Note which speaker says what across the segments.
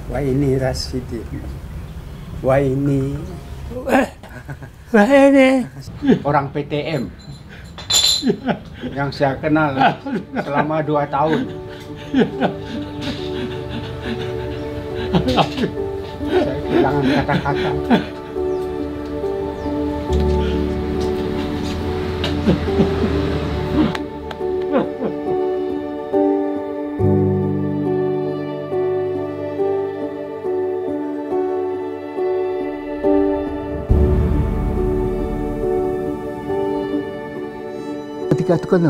Speaker 1: Waini Rasidi. Waini.
Speaker 2: Waini.
Speaker 1: Orang PTM. Yang saya kenal selama 2 tahun. Saya kehilangan kata-kata.
Speaker 3: Ketika itu kan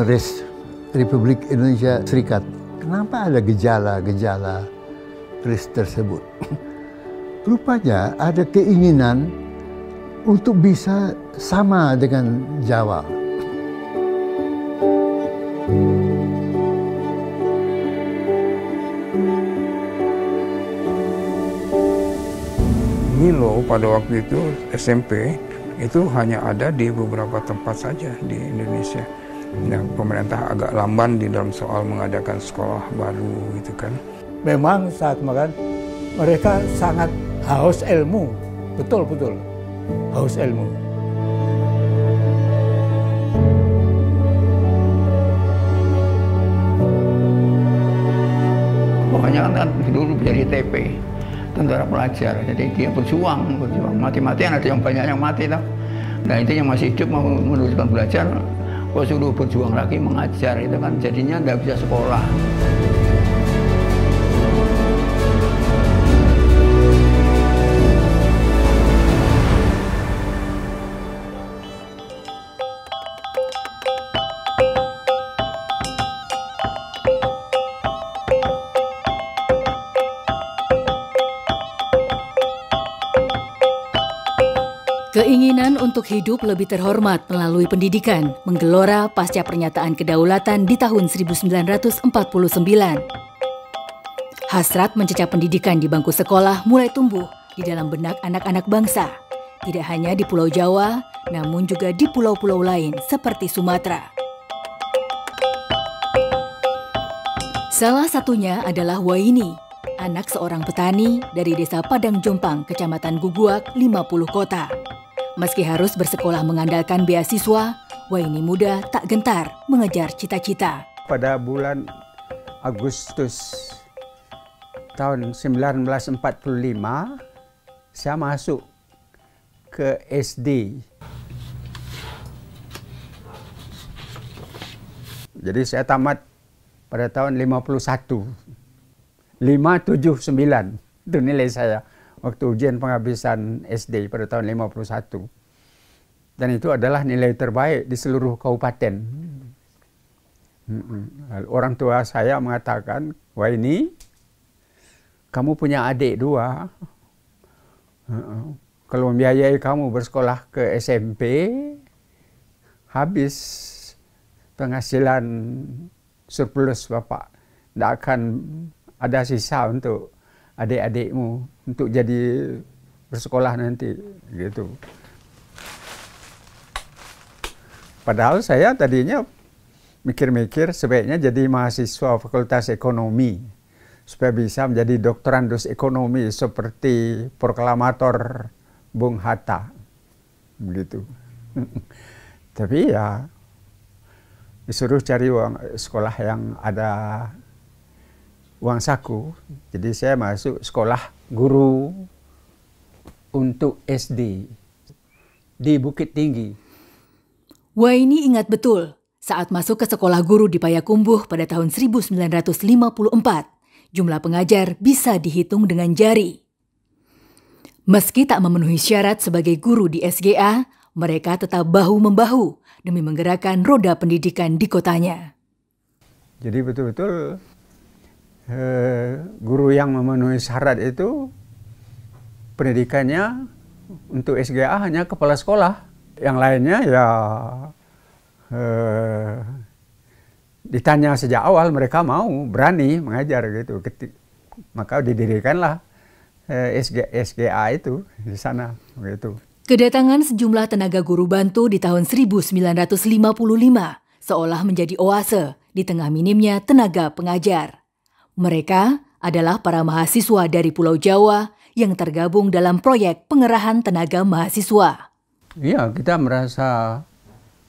Speaker 3: Republik Indonesia Serikat. Kenapa ada gejala-gejala RIS tersebut? Rupanya ada keinginan untuk bisa sama dengan Jawa.
Speaker 4: Milo pada waktu itu SMP itu hanya ada di beberapa tempat saja di Indonesia. Nah, pemerintah agak lamban di dalam soal mengadakan sekolah baru gitu kan.
Speaker 2: Memang saat makan mereka sangat haus ilmu, betul-betul haus ilmu.
Speaker 5: Pokoknya kan dulu jadi TP, tentara pelajar, jadi dia berjuang, mati-matian, ada yang banyak yang mati lah. Nah itu yang masih hidup mau meneruskan belajar, kok suruh berjuang lagi mengajar, itu kan jadinya nggak bisa sekolah.
Speaker 6: Keinginan untuk hidup lebih terhormat melalui pendidikan menggelora pasca pernyataan kedaulatan di tahun 1949. Hasrat mencecah pendidikan di bangku sekolah mulai tumbuh di dalam benak anak-anak bangsa, tidak hanya di Pulau Jawa, namun juga di pulau-pulau lain seperti Sumatera. Salah satunya adalah Waini, anak seorang petani dari desa Padang Jompang, Kecamatan Guguak, 50 kota. Meski harus bersekolah mengandalkan beasiswa, Waini muda tak gentar mengejar cita-cita.
Speaker 1: Pada bulan Agustus tahun 1945, saya masuk ke SD. Jadi saya tamat pada tahun 51. 579 itu nilai saya waktu ujian penghabisan SD pada tahun 51. Dan itu adalah nilai terbaik di seluruh kabupaten. Orang tua saya mengatakan, wah ini kamu punya adik 2. Kalau membiayai kamu bersekolah ke SMP, habis penghasilan surplus Bapak. Tidak akan ada sisa untuk adik-adikmu untuk jadi bersekolah nanti gitu. Padahal saya tadinya mikir-mikir sebaiknya jadi mahasiswa Fakultas Ekonomi supaya bisa menjadi doktorandus ekonomi seperti proklamator Bung Hatta begitu. Tapi ya disuruh cari sekolah yang ada uang saku. Jadi saya masuk sekolah guru untuk SD di Bukit Tinggi.
Speaker 6: Waini ingat betul saat masuk ke sekolah guru di Payakumbuh pada tahun 1954, jumlah pengajar bisa dihitung dengan jari. Meski tak memenuhi syarat sebagai guru di SGA, mereka tetap bahu-membahu demi menggerakkan roda pendidikan di kotanya.
Speaker 1: Jadi betul-betul guru yang memenuhi syarat itu pendidikannya untuk SGA hanya kepala sekolah. Yang lainnya ya ditanya sejak awal mereka mau berani mengajar gitu. Maka didirikanlah SGA itu di sana gitu.
Speaker 6: Kedatangan sejumlah tenaga guru bantu di tahun 1955 seolah menjadi oase di tengah minimnya tenaga pengajar. Mereka adalah para mahasiswa dari Pulau Jawa yang tergabung dalam proyek pengerahan tenaga mahasiswa.
Speaker 1: Iya, kita merasa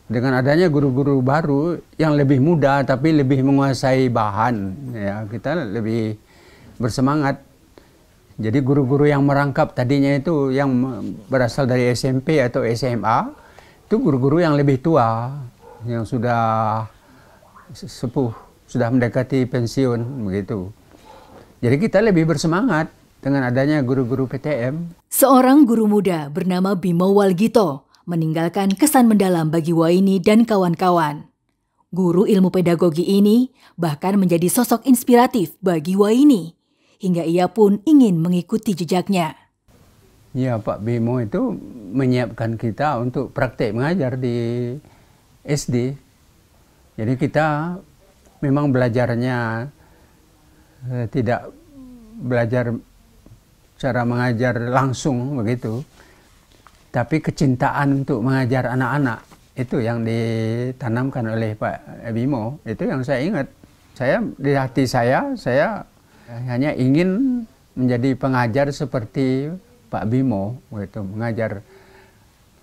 Speaker 1: dengan adanya guru-guru baru yang lebih muda tapi lebih menguasai bahan, ya kita lebih bersemangat. Jadi guru-guru yang merangkap tadinya itu yang berasal dari SMP atau SMA, itu guru-guru yang lebih tua, yang sudah sepuh, sudah mendekati pensiun begitu. Jadi kita lebih bersemangat dengan adanya guru-guru PTM.
Speaker 6: Seorang guru muda bernama Bimo Walgito meninggalkan kesan mendalam bagi Waini dan kawan-kawan. Guru ilmu pedagogi ini bahkan menjadi sosok inspiratif bagi Waini, hingga ia pun ingin mengikuti jejaknya.
Speaker 1: Ya, Pak Bimo itu menyiapkan kita untuk praktek mengajar di SD. Jadi kita memang belajarnya tidak belajar cara mengajar langsung begitu. Tapi kecintaan untuk mengajar anak-anak itu yang ditanamkan oleh Pak Bimo. Itu yang saya ingat. Saya di hati saya hanya ingin menjadi pengajar seperti Pak Bimo, gitu, mengajar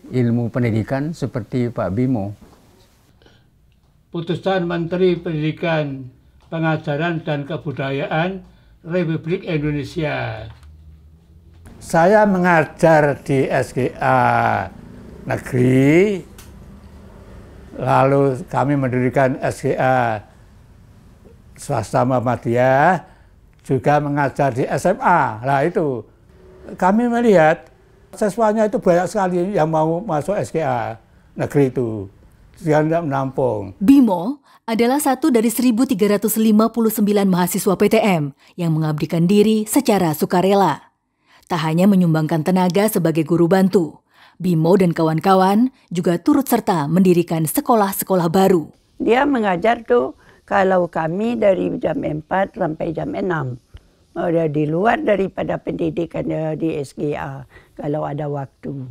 Speaker 1: ilmu pendidikan seperti Pak Bimo.
Speaker 2: Putusan Menteri Pendidikan, Pengajaran dan Kebudayaan Republik Indonesia. Saya mengajar di SGA negeri, lalu kami mendirikan SGA swasta Muhammadiyah, juga mengajar di SMA. Nah itu, kami melihat siswanya itu banyak sekali yang mau masuk SGA negeri itu, yang tidak menampung.
Speaker 6: Bimo adalah satu dari 1.359 mahasiswa PTM yang mengabdikan diri secara sukarela. Tak hanya menyumbangkan tenaga sebagai guru bantu, Bimo dan kawan-kawan juga turut serta mendirikan sekolah-sekolah baru.
Speaker 7: Dia mengajar tuh kalau kami dari jam 4 sampai jam 6. Di luar daripada pendidikan di SGA kalau ada waktu.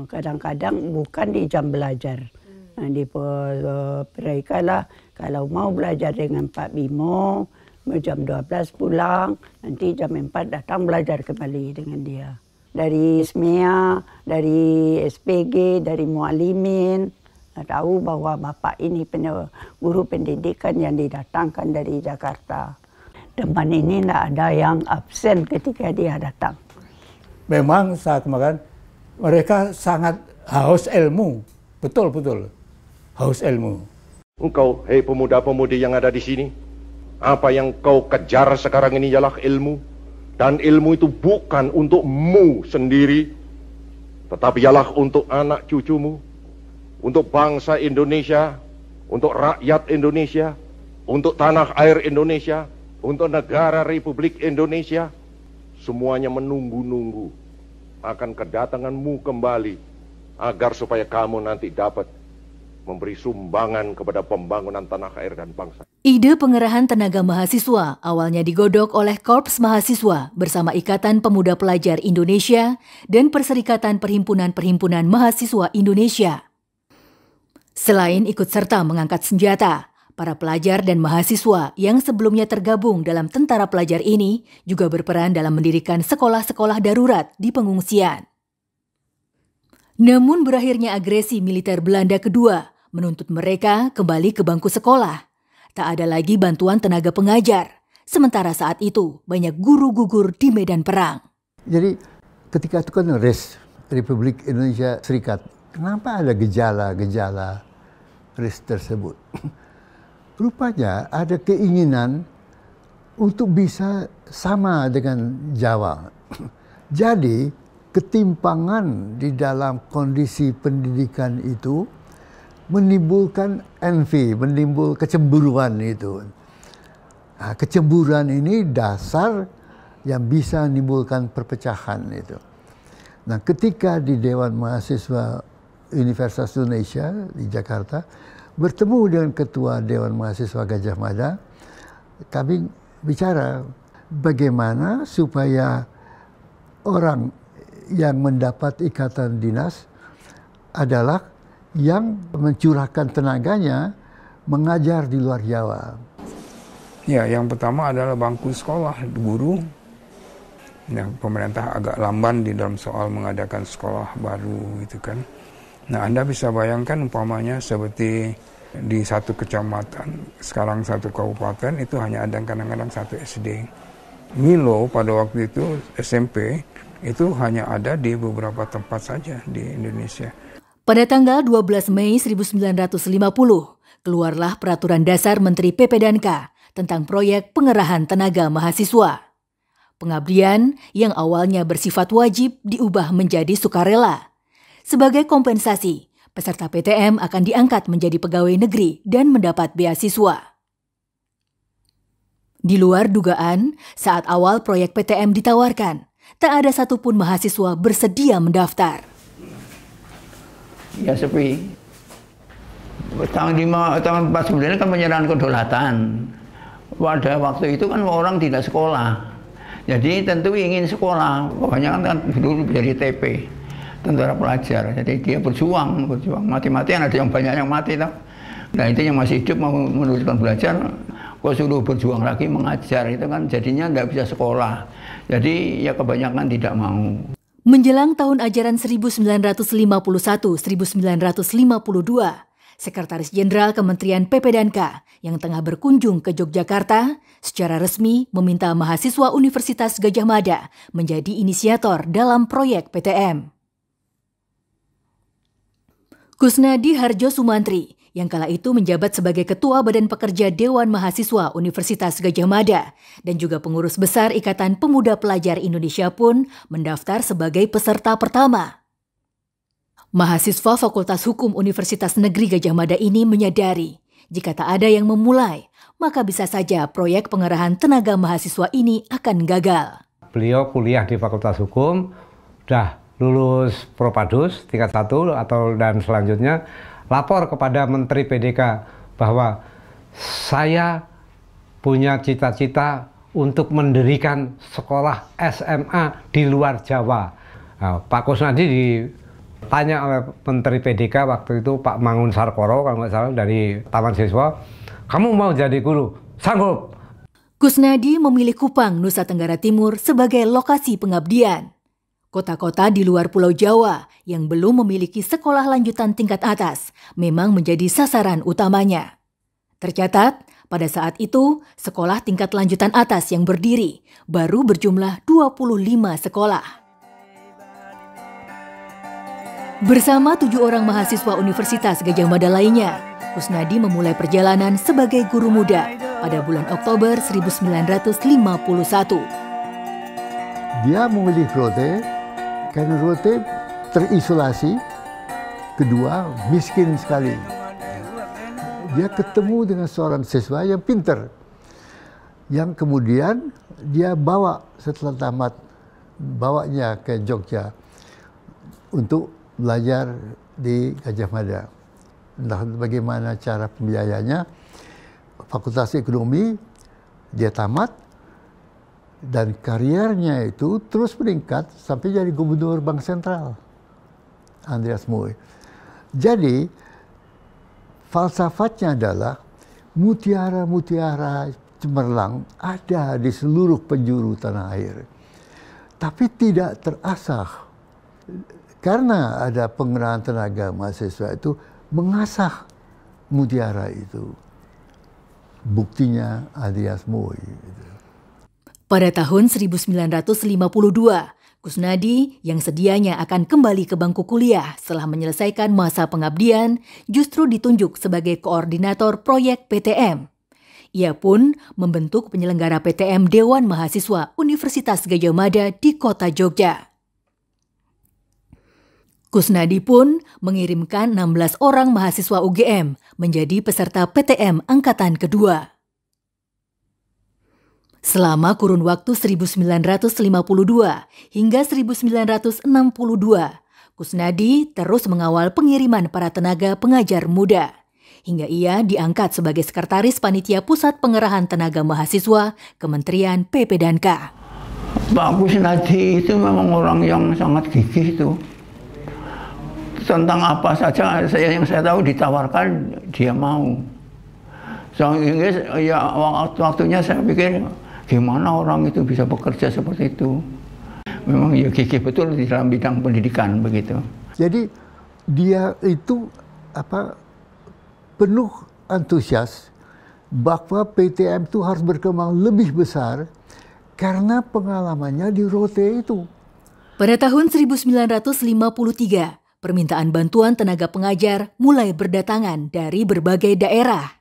Speaker 7: Kadang-kadang bukan di jam belajar. Di mereka lah kalau mau belajar dengan Pak Bimo, jam 12 pulang, nanti jam 4 datang belajar kembali dengan dia. Dari SMEA, dari SPG, dari Mualimin, tahu bahwa Bapak ini guru pendidikan yang didatangkan dari Jakarta. Teman ini tidak ada yang absen ketika dia datang.
Speaker 2: Memang saat kemarin mereka sangat haus ilmu, betul-betul haus ilmu.
Speaker 8: Engkau, hei pemuda-pemudi yang ada di sini, apa yang kau kejar sekarang ini ialah ilmu. Dan ilmu itu bukan untukmu sendiri, tetapi ialah untuk anak cucumu, untuk bangsa Indonesia, untuk rakyat Indonesia, untuk tanah air Indonesia, untuk negara Republik Indonesia. Semuanya menunggu-nunggu akan kedatanganmu kembali, agar supaya kamu nanti dapat memberi sumbangan kepada pembangunan tanah air dan bangsa.
Speaker 6: Ide pengerahan tenaga mahasiswa awalnya digodok oleh Korps Mahasiswa bersama Ikatan Pemuda Pelajar Indonesia dan Perserikatan Perhimpunan-Perhimpunan Mahasiswa Indonesia. Selain ikut serta mengangkat senjata, para pelajar dan mahasiswa yang sebelumnya tergabung dalam tentara pelajar ini juga berperan dalam mendirikan sekolah-sekolah darurat di pengungsian. Namun berakhirnya agresi militer Belanda kedua menuntut mereka kembali ke bangku sekolah. Tak ada lagi bantuan tenaga pengajar, sementara saat itu banyak guru gugur di medan perang.
Speaker 3: Jadi ketika itu kan RIS, Republik Indonesia Serikat, kenapa ada gejala-gejala RIS tersebut? Rupanya ada keinginan untuk bisa sama dengan Jawa. Jadi ketimpangan di dalam kondisi pendidikan itu menimbulkan envy, menimbulkan kecemburuan itu. Nah, kecemburuan ini dasar yang bisa menimbulkan perpecahan itu. Nah, ketika di Dewan Mahasiswa Universitas Indonesia di Jakarta bertemu dengan Ketua Dewan Mahasiswa Gajah Mada, kami bicara bagaimana supaya orang yang mendapat ikatan dinas adalah yang mencurahkan tenaganya mengajar di luar Jawa.
Speaker 4: Ya, yang pertama adalah bangku sekolah guru. Ya, pemerintah agak lamban di dalam soal mengadakan sekolah baru gitu kan. Nah, Anda bisa bayangkan umpamanya seperti di satu kecamatan, sekarang satu kabupaten itu hanya ada kadang-kadang satu SD. Milo pada waktu itu SMP itu hanya ada di beberapa tempat saja di Indonesia.
Speaker 6: Pada tanggal 12 Mei 1950, keluarlah Peraturan Dasar Menteri PP&K tentang proyek pengerahan tenaga mahasiswa. Pengabdian yang awalnya bersifat wajib diubah menjadi sukarela. Sebagai kompensasi, peserta PTM akan diangkat menjadi pegawai negeri dan mendapat beasiswa. Di luar dugaan, saat awal proyek PTM ditawarkan, tak ada satupun mahasiswa bersedia mendaftar.
Speaker 5: Ya sepi. Tahun 49 kan penyerahan kedaulatan. Pada waktu itu kan orang tidak sekolah. Jadi tentu ingin sekolah, pokoknya kan dulu jadi TP, tentara pelajar. Jadi dia berjuang, mati-matian, ada yang banyak yang mati tau. Nah itu yang masih hidup mau meneruskan belajar, kok suruh berjuang lagi mengajar, itu kan jadinya nggak bisa sekolah. Jadi ya kebanyakan tidak mau.
Speaker 6: Menjelang tahun ajaran 1951-1952, Sekretaris Jenderal Kementerian PP&K yang tengah berkunjung ke Yogyakarta secara resmi meminta mahasiswa Universitas Gadjah Mada menjadi inisiator dalam proyek PTM. Kusnadi Harjo Sumantri yang kala itu menjabat sebagai Ketua Badan Pekerja Dewan Mahasiswa Universitas Gadjah Mada dan juga pengurus besar Ikatan Pemuda Pelajar Indonesia pun mendaftar sebagai peserta pertama. Mahasiswa Fakultas Hukum Universitas Negeri Gadjah Mada ini menyadari, jika tak ada yang memulai, maka bisa saja proyek pengerahan tenaga mahasiswa ini akan gagal.
Speaker 9: Beliau kuliah di Fakultas Hukum, sudah lulus Propadus tingkat 1 dan selanjutnya lapor kepada Menteri PDK bahwa saya punya cita-cita untuk mendirikan sekolah SMA di luar Jawa. Nah, Pak Kusnadi ditanya oleh Menteri PDK waktu itu Pak Mangun Sarkoro kalau nggak salah dari Taman Siswa, kamu mau jadi guru? Sanggup.
Speaker 6: Kusnadi memilih Kupang, Nusa Tenggara Timur sebagai lokasi pengabdian. Kota-kota di luar Pulau Jawa yang belum memiliki sekolah lanjutan tingkat atas memang menjadi sasaran utamanya. Tercatat, pada saat itu sekolah tingkat lanjutan atas yang berdiri baru berjumlah 25 sekolah. Bersama 7 orang mahasiswa Universitas Gadjah Mada lainnya, Kusnadi memulai perjalanan sebagai guru muda pada bulan Oktober 1951.
Speaker 3: Dia memilih Rote karena Rote terisolasi, kedua miskin sekali. Dia ketemu dengan seorang siswa yang pintar, yang kemudian dia bawa setelah tamat, bawanya ke Jogja untuk belajar di Gadjah Mada. Entah bagaimana cara pembiayanya, Fakultas Ekonomi, dia tamat, dan karirnya itu terus meningkat sampai jadi Gubernur Bank Sentral, Andreas Moy. Jadi, falsafatnya adalah mutiara-mutiara cemerlang ada di seluruh penjuru tanah air. Tapi tidak terasah. Karena ada pengerahan tenaga mahasiswa itu mengasah mutiara itu. Buktinya Andreas Moy.
Speaker 6: Pada tahun 1952, Kusnadi yang sedianya akan kembali ke bangku kuliah setelah menyelesaikan masa pengabdian justru ditunjuk sebagai koordinator proyek PTM. Ia pun membentuk penyelenggara PTM Dewan Mahasiswa Universitas Gadjah Mada di kota Jogja. Kusnadi pun mengirimkan 16 orang mahasiswa UGM menjadi peserta PTM Angkatan Kedua. Selama kurun waktu 1952 hingga 1962, Kusnadi terus mengawal pengiriman para tenaga pengajar muda, hingga ia diangkat sebagai Sekretaris Panitia Pusat Pengerahan Tenaga Mahasiswa Kementerian PP&K.
Speaker 5: Pak Kusnadi itu memang orang yang sangat gigih itu. Tentang apa saja yang saya tahu ditawarkan dia mau. Sehingga ya waktunya saya pikir gimana orang itu bisa bekerja seperti itu. Memang ya gigih betul di dalam bidang pendidikan begitu.
Speaker 3: Jadi dia itu penuh antusias bahwa PTM itu harus berkembang lebih besar karena pengalamannya di Rote itu.
Speaker 6: Pada tahun 1953, permintaan bantuan tenaga pengajar mulai berdatangan dari berbagai daerah.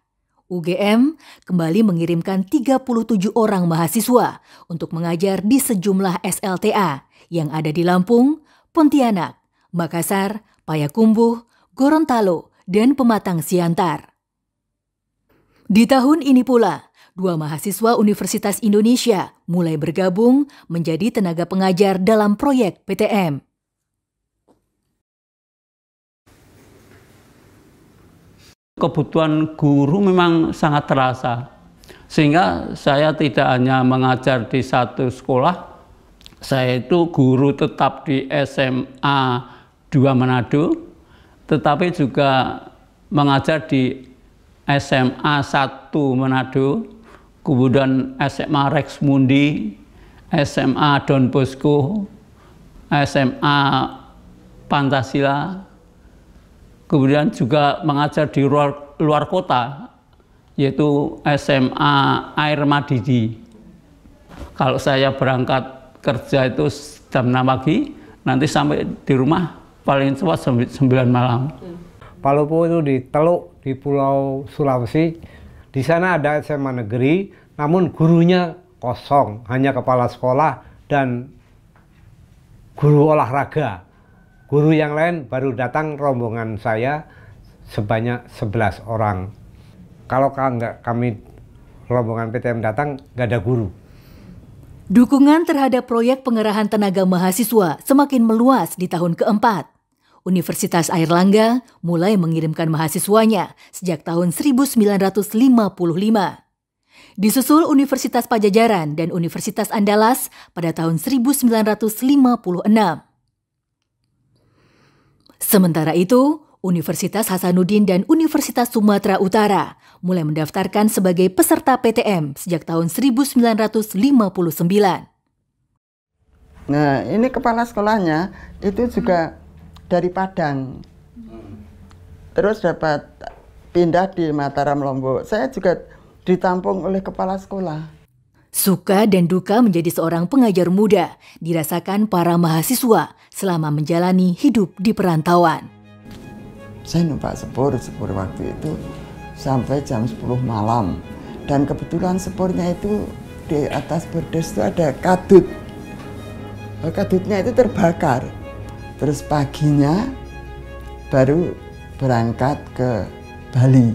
Speaker 6: UGM kembali mengirimkan 37 orang mahasiswa untuk mengajar di sejumlah SLTA yang ada di Lampung, Pontianak, Makassar, Payakumbuh, Gorontalo, dan Pematang Siantar. Di tahun ini pula, 2 mahasiswa Universitas Indonesia mulai bergabung menjadi tenaga pengajar dalam proyek PTM.
Speaker 10: Kebutuhan guru memang sangat terasa, sehingga saya tidak hanya mengajar di satu sekolah, saya itu guru tetap di SMA 2 Manado, tetapi juga mengajar di SMA 1 Manado, kemudian SMA Rex Mundi, SMA Don Bosco, SMA Pancasila, kemudian juga mengajar di luar kota, yaitu SMA Air Madidi. Kalau saya berangkat kerja itu jam 6 pagi, nanti sampai di rumah paling cepat 9 malam.
Speaker 9: Palopo itu di Teluk, di Pulau Sulawesi. Di sana ada SMA negeri, namun gurunya kosong, hanya kepala sekolah dan guru olahraga. Guru yang lain baru datang rombongan saya sebanyak 11 orang. Kalau kami rombongan PTM datang, nggak ada guru.
Speaker 6: Dukungan terhadap proyek pengerahan tenaga mahasiswa semakin meluas di tahun keempat. Universitas Airlangga mulai mengirimkan mahasiswanya sejak tahun 1955. Disusul Universitas Pajajaran dan Universitas Andalas pada tahun 1956. Sementara itu, Universitas Hasanuddin dan Universitas Sumatera Utara mulai mendaftarkan sebagai peserta PTM sejak tahun 1959.
Speaker 11: Nah, ini kepala sekolahnya itu juga dari Padang. Terus dapat pindah di Mataram, Lombok. Saya juga ditampung oleh kepala sekolah.
Speaker 6: Suka dan duka menjadi seorang pengajar muda dirasakan para mahasiswa selama menjalani hidup di perantauan.
Speaker 11: Saya numpak sepur waktu itu sampai jam 10 malam. Dan kebetulan sepurnya itu di atas berdes itu ada kadut. Kadutnya itu terbakar. Terus paginya baru berangkat ke Bali.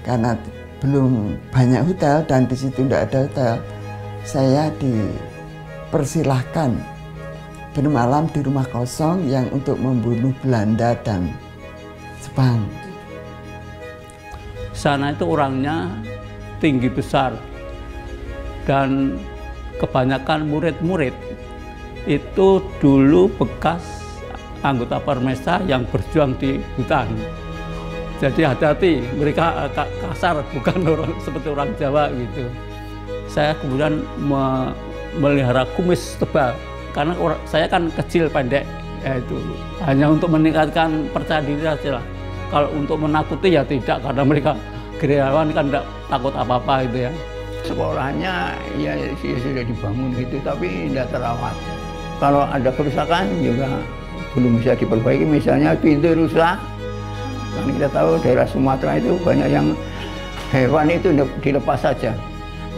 Speaker 11: Karena belum banyak hotel dan di situ tidak ada hotel, saya dipersilahkan bermalam di rumah kosong yang untuk membunuh Belanda dan Jepang.
Speaker 10: Sana itu orangnya tinggi besar dan kebanyakan murid-murid itu dulu bekas anggota Parmesa yang berjuang di hutan. Jadi hati-hati, mereka agak kasar, bukan orang seperti orang Jawa gitu. Saya kemudian melihara kumis tebal, karena saya kan kecil pendek, itu hanya untuk meningkatkan percaya diri saja lah. Kalau untuk menakuti ya tidak, karena mereka gerilyawan kan tidak takut apa-apa gitu ya.
Speaker 5: Sekolahnya ya sudah dibangun gitu, tapi tidak terawat. Kalau ada kerusakan juga belum bisa diperbaiki, misalnya pintu rusak. Kan kita tahu daerah Sumatera itu banyak yang hewan itu dilepas saja.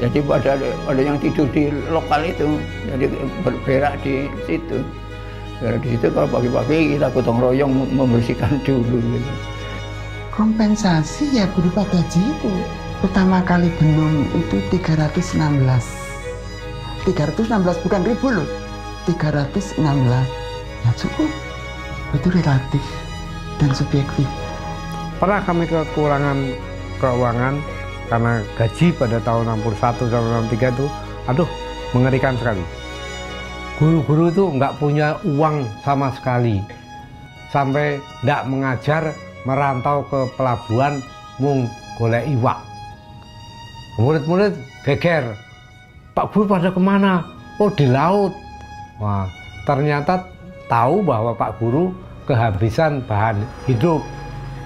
Speaker 5: Jadi ada yang tidur di lokal itu, jadi berberak di situ. Berak di situ kalau pagi-pagi kita gotong royong membersihkan dulu. Gitu.
Speaker 11: Kompensasi ya berupa gaji itu. Pertama kali belum itu 316. 316 bukan ribu loh. 316 ya cukup, itu relatif dan subjektif.
Speaker 9: Pernah kami kekurangan keuangan karena gaji pada tahun 61 sampai 63 itu, aduh mengerikan sekali. Guru-guru itu nggak punya uang sama sekali, sampai nggak mengajar, merantau ke pelabuhan, golek iwak. Murid-murid geger, Pak Guru pada kemana? Oh di laut. Wah, ternyata tahu bahwa Pak Guru kehabisan bahan hidup.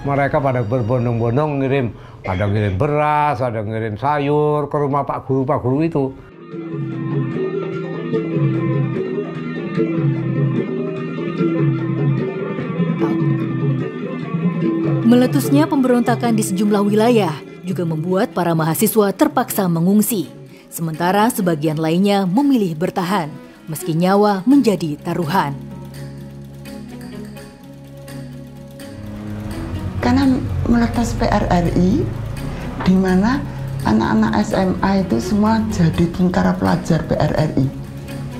Speaker 9: Mereka pada berbondong-bondong ngirim, ada ngirim beras, ada ngirim sayur ke rumah Pak Guru itu.
Speaker 6: Meletusnya pemberontakan di sejumlah wilayah juga membuat para mahasiswa terpaksa mengungsi, sementara sebagian lainnya memilih bertahan, meski nyawa menjadi taruhan.
Speaker 11: Karena meletus PRRI, di mana anak-anak SMA itu semua jadi tentara pelajar PRRI.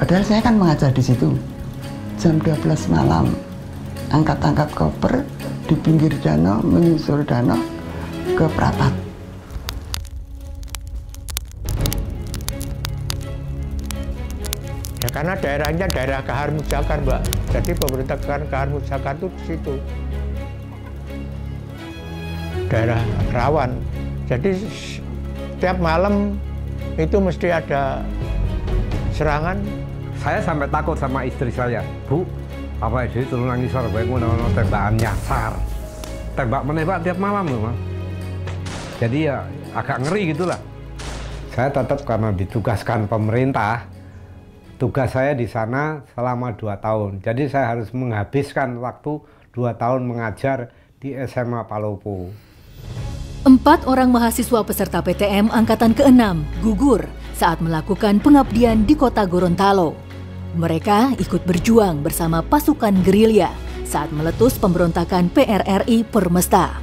Speaker 11: Padahal saya kan mengajar di situ. Jam 12 malam, angkat-angkat koper di pinggir danau, menyusur danau ke Prapat.
Speaker 12: Ya karena daerahnya daerah Kahar Mujakan, Mbak. Jadi pemberontakan Kahar Mujakan itu di situ. Daerah rawan. Jadi setiap malam itu mesti ada serangan.
Speaker 9: Saya sampai takut sama istri saya, Bu, apa itu turun ngisor baik mau tembakan nyasar. Tembak menembak tiap malam loh, Mas. Jadi ya agak ngeri gitulah. Saya tetap karena ditugaskan pemerintah, tugas saya di sana selama 2 tahun. Jadi saya harus menghabiskan waktu 2 tahun mengajar di SMA Palopo.
Speaker 6: 4 orang mahasiswa peserta PTM Angkatan ke-6 gugur saat melakukan pengabdian di kota Gorontalo. Mereka ikut berjuang bersama pasukan gerilya saat meletus pemberontakan PRRI Permesta.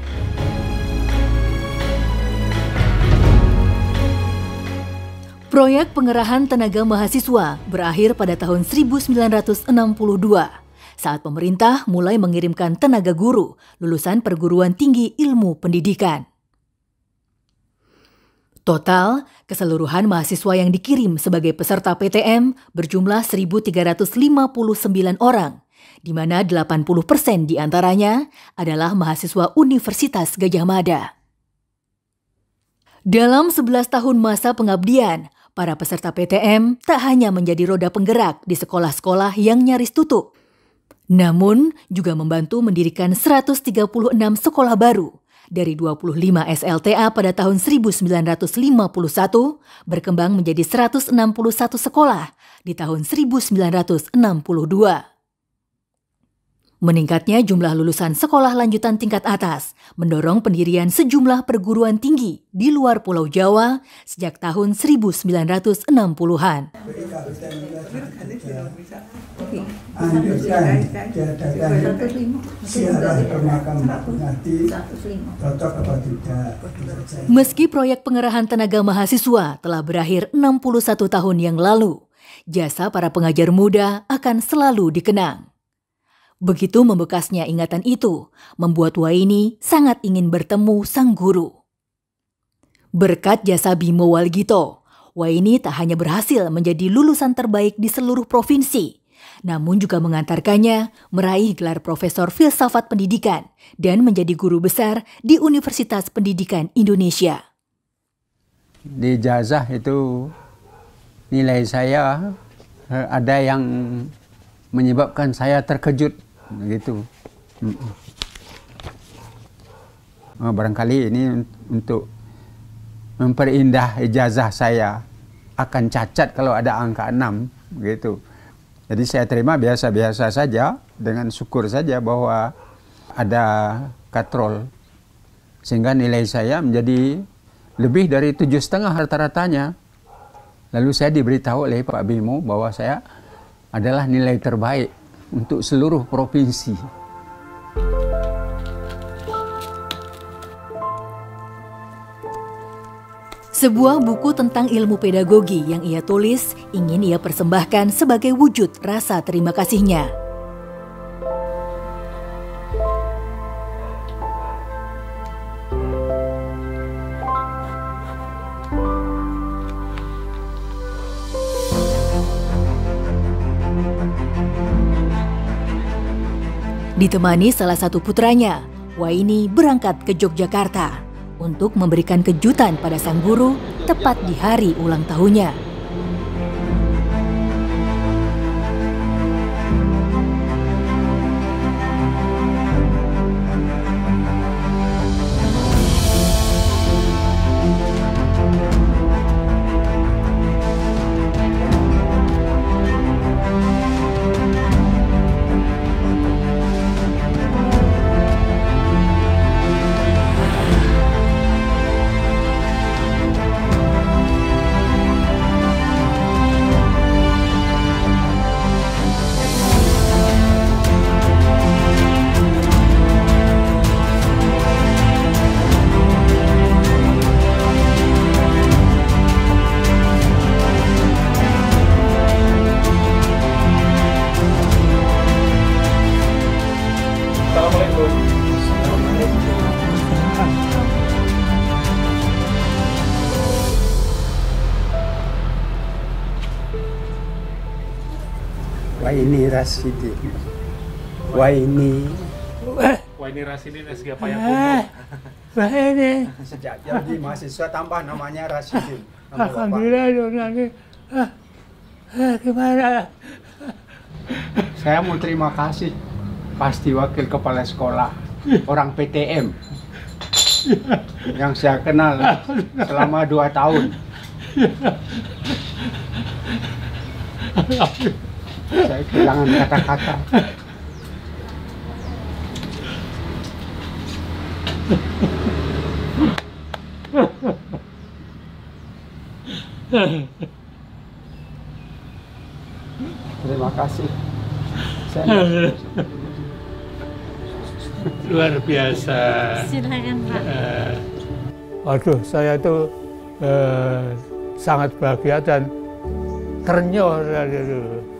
Speaker 6: Proyek pengerahan tenaga mahasiswa berakhir pada tahun 1962 saat pemerintah mulai mengirimkan tenaga guru lulusan perguruan tinggi ilmu pendidikan. Total, keseluruhan mahasiswa yang dikirim sebagai peserta PTM berjumlah 1.359 orang, di mana 80% diantaranya adalah mahasiswa Universitas Gadjah Mada. Dalam 11 tahun masa pengabdian, para peserta PTM tak hanya menjadi roda penggerak di sekolah-sekolah yang nyaris tutup, namun juga membantu mendirikan 136 sekolah baru, dari 25 SLTA pada tahun 1951 berkembang menjadi 161 sekolah di tahun 1962. Meningkatnya jumlah lulusan sekolah lanjutan tingkat atas mendorong pendirian sejumlah perguruan tinggi di luar Pulau Jawa sejak tahun 1960-an. Meski proyek pengerahan tenaga mahasiswa telah berakhir 61 tahun yang lalu, jasa para pengajar muda akan selalu dikenang. Begitu membekasnya ingatan itu, membuat Waini sangat ingin bertemu sang guru. Berkat jasa Bimo Walgito, Waini tak hanya berhasil menjadi lulusan terbaik di seluruh provinsi, namun juga mengantarkannya meraih gelar Profesor Filsafat Pendidikan dan menjadi guru besar di Universitas Pendidikan Indonesia.
Speaker 1: Di ijazah itu nilai saya ada yang menyebabkan saya terkejut gitu. Barangkali ini untuk memperindah ijazah saya, akan cacat kalau ada angka 6 gitu. Jadi saya terima biasa-biasa saja, dengan syukur saja bahwa ada katrol, sehingga nilai saya menjadi lebih dari 7,5 rata-ratanya. Lalu saya diberitahu oleh Pak Bimo bahwa saya adalah nilai terbaik untuk seluruh provinsi.
Speaker 6: Sebuah buku tentang ilmu pedagogi yang ia tulis ingin ia persembahkan sebagai wujud rasa terima kasihnya. Ditemani salah satu putranya, Waini berangkat ke Yogyakarta untuk memberikan kejutan pada sang guru tepat di hari ulang tahunnya.
Speaker 1: Waini Rasidin. Waini
Speaker 13: Rasidin SG Payakumbuh.
Speaker 1: Waini. Sejak jadi mahasiswa tambah namanya Rasidin.
Speaker 2: Alhamdulillah nanti. Gimana?
Speaker 1: Saya mau terima kasih pasti wakil kepala sekolah orang PTM yang saya kenal selama 2 tahun. Saya kehilangan kata-kata. Terima kasih.
Speaker 2: Luar biasa.
Speaker 14: Silakan Pak.
Speaker 2: Waduh, saya itu sangat bahagia dan ternyuh.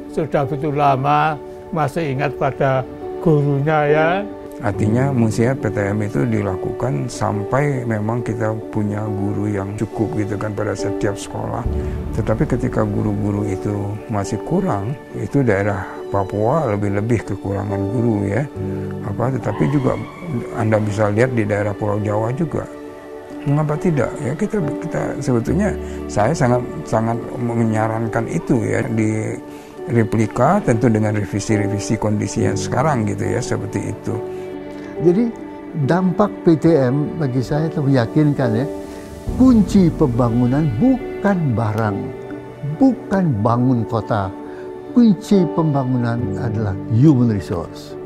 Speaker 2: Sudah betul lama masih ingat pada gurunya ya.
Speaker 4: Artinya musiat PTM itu dilakukan sampai memang kita punya guru yang cukup gitu kan pada setiap sekolah. Tetapi ketika guru-guru itu masih kurang, itu daerah Papua lebih-lebih kekurangan guru ya. Tetapi juga Anda bisa lihat di daerah Pulau Jawa juga. Mengapa tidak? Ya kita sebetulnya saya sangat menyarankan itu ya di replika tentu dengan revisi-revisi kondisi yang sekarang gitu ya seperti itu.
Speaker 3: Jadi dampak PTM bagi saya itu meyakinkan ya, kunci pembangunan bukan barang, bukan bangun kota. Kunci pembangunan adalah human resource.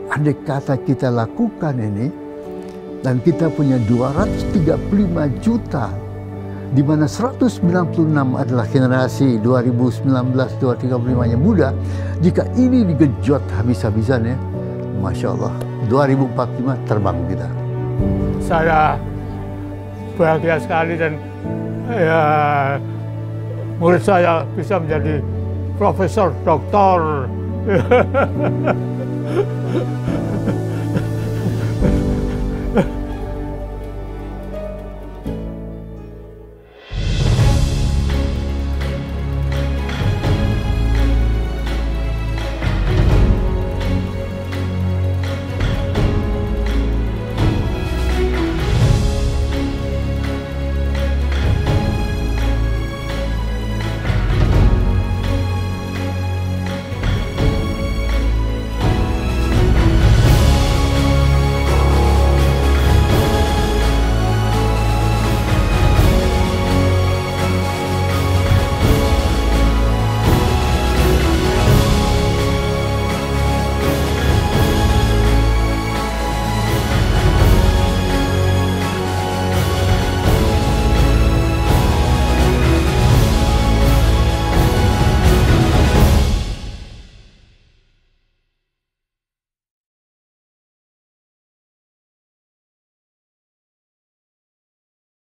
Speaker 3: Andai kata kita lakukan ini, dan kita punya 235 juta, di mana 196 adalah generasi 2019-2035 yang muda, jika ini digejot habis-habisan ya, Masya Allah, 2045 terbang kita.
Speaker 2: Saya bahagia sekali dan ya, murid saya bisa menjadi profesor, doktor.